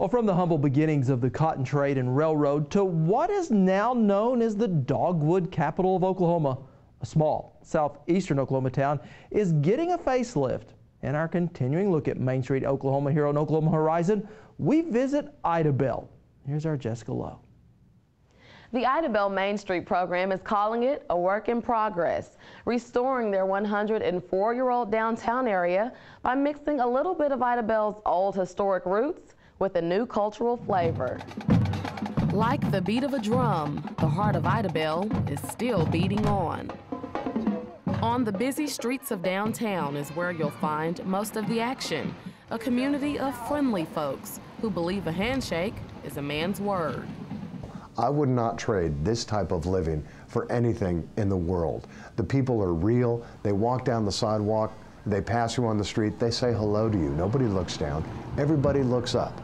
Well, from the humble beginnings of the cotton trade and railroad to what is now known as the dogwood capital of Oklahoma, a small southeastern Oklahoma town is getting a facelift. In our continuing look at Main Street, Oklahoma here on Oklahoma Horizon, we visit Idabel. Here's our Jessica Lowe. The Idabel Main Street program is calling it a work in progress, restoring their 104-year-old downtown area by mixing a little bit of Idabel's old historic roots with a new cultural flavor. Like the beat of a drum, the heart of Idabel is still beating on. On the busy streets of downtown is where you'll find most of the action, a community of friendly folks who believe a handshake is a man's word. I would not trade this type of living for anything in the world. The people are real. They walk down the sidewalk, they pass you on the street, they say hello to you. Nobody looks down, everybody looks up.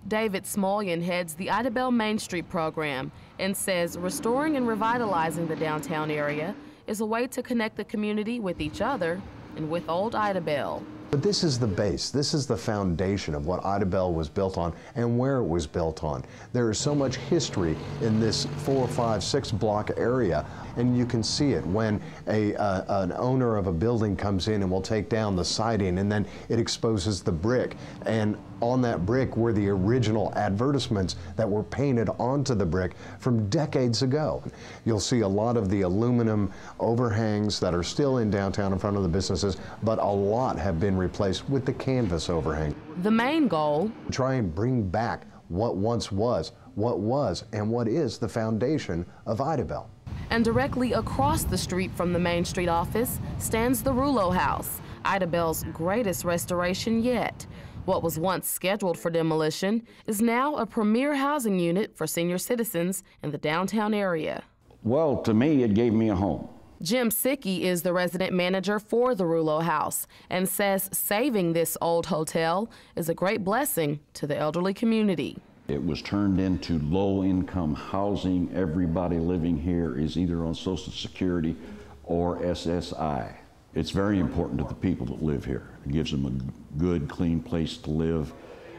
David Smulyan heads the Idabel Main Street program and says restoring and revitalizing the downtown area is a way to connect the community with each other and with old Idabel. But this is the base, this is the foundation of what Idabel was built on and where it was built on. There is so much history in this 4, 5, 6 block area, and you can see it when an owner of a building comes in and will take down the siding, and then it exposes the brick. And on that brick were the original advertisements that were painted onto the brick from decades ago. You'll see a lot of the aluminum overhangs that are still in downtown in front of the businesses, but a lot have been replaced with the canvas overhang. The main goal? Try and bring back what once was and what is the foundation of Idabel. And directly across the street from the Main Street office stands the Rouleau house, Idabel's greatest restoration yet. What was once scheduled for demolition is now a premier housing unit for senior citizens in the downtown area. Well, to me, it gave me a home. Jim Sicke is the resident manager for the Rouleau house and says saving this old hotel is a great blessing to the elderly community. It was turned into low-income housing. Everybody living here is either on Social Security or SSI. It's very important to the people that live here. It gives them a good, clean place to live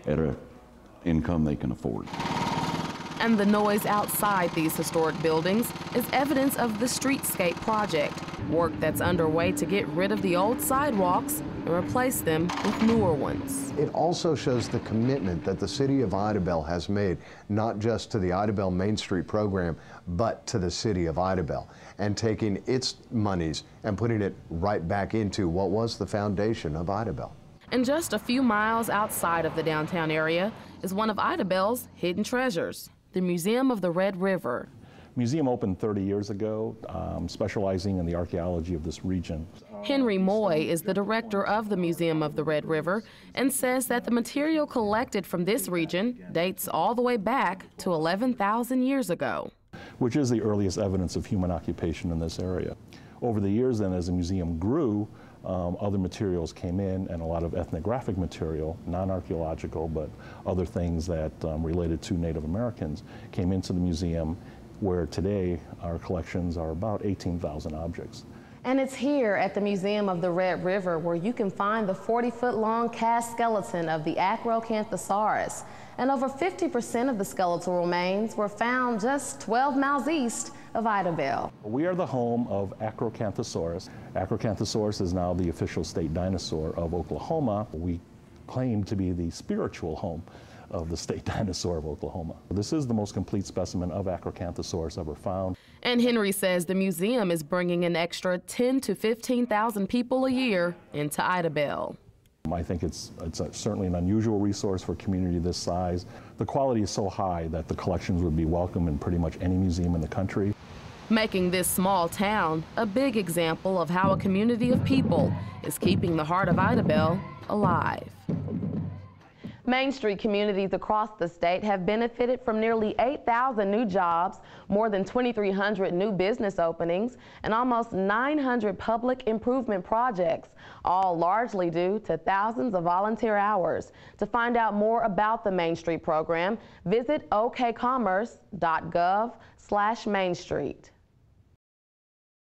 at an income they can afford. And the noise outside these historic buildings is evidence of the streetscape project, work that's underway to get rid of the old sidewalks and replace them with newer ones. It also shows the commitment that the city of Idabel has made, not just to the Idabel Main Street program, but to the city of Idabel, and taking its monies and putting it right back into what was the foundation of Idabel. And just a few miles outside of the downtown area is one of Idabel's hidden treasures, the Museum of the Red River. The museum opened 30 years ago, specializing in the archaeology of this region. Henry Moy is the director of the Museum of the Red River and says that the material collected from this region dates all the way back to 11,000 years ago. Which is the earliest evidence of human occupation in this area. Over the years then, as the museum grew, other materials came in, and a lot of ethnographic material, non-archaeological, but other things that related to Native Americans came into the museum, where today our collections are about 18,000 objects. And it's here at the Museum of the Red River where you can find the 40-foot-long cast skeleton of the Acrocanthosaurus. And over 50% of the skeletal remains were found just 12 miles east of Idabel. We are the home of Acrocanthosaurus. Acrocanthosaurus is now the official state dinosaur of Oklahoma. We claim to be the spiritual home of the state dinosaur of Oklahoma. This is the most complete specimen of Acrocanthosaurus ever found. And Henry says the museum is bringing an extra 10,000 to 15,000 people a year into Idabel. I think it's certainly an unusual resource for a community this size. The quality is so high that the collections would be welcome in pretty much any museum in the country. Making this small town a big example of how a community of people is keeping the heart of Idabel alive. Main Street communities across the state have benefited from nearly 8,000 new jobs, more than 2,300 new business openings, and almost 900 public improvement projects, all largely due to thousands of volunteer hours. To find out more about the Main Street program, visit okcommerce.gov/Main Street.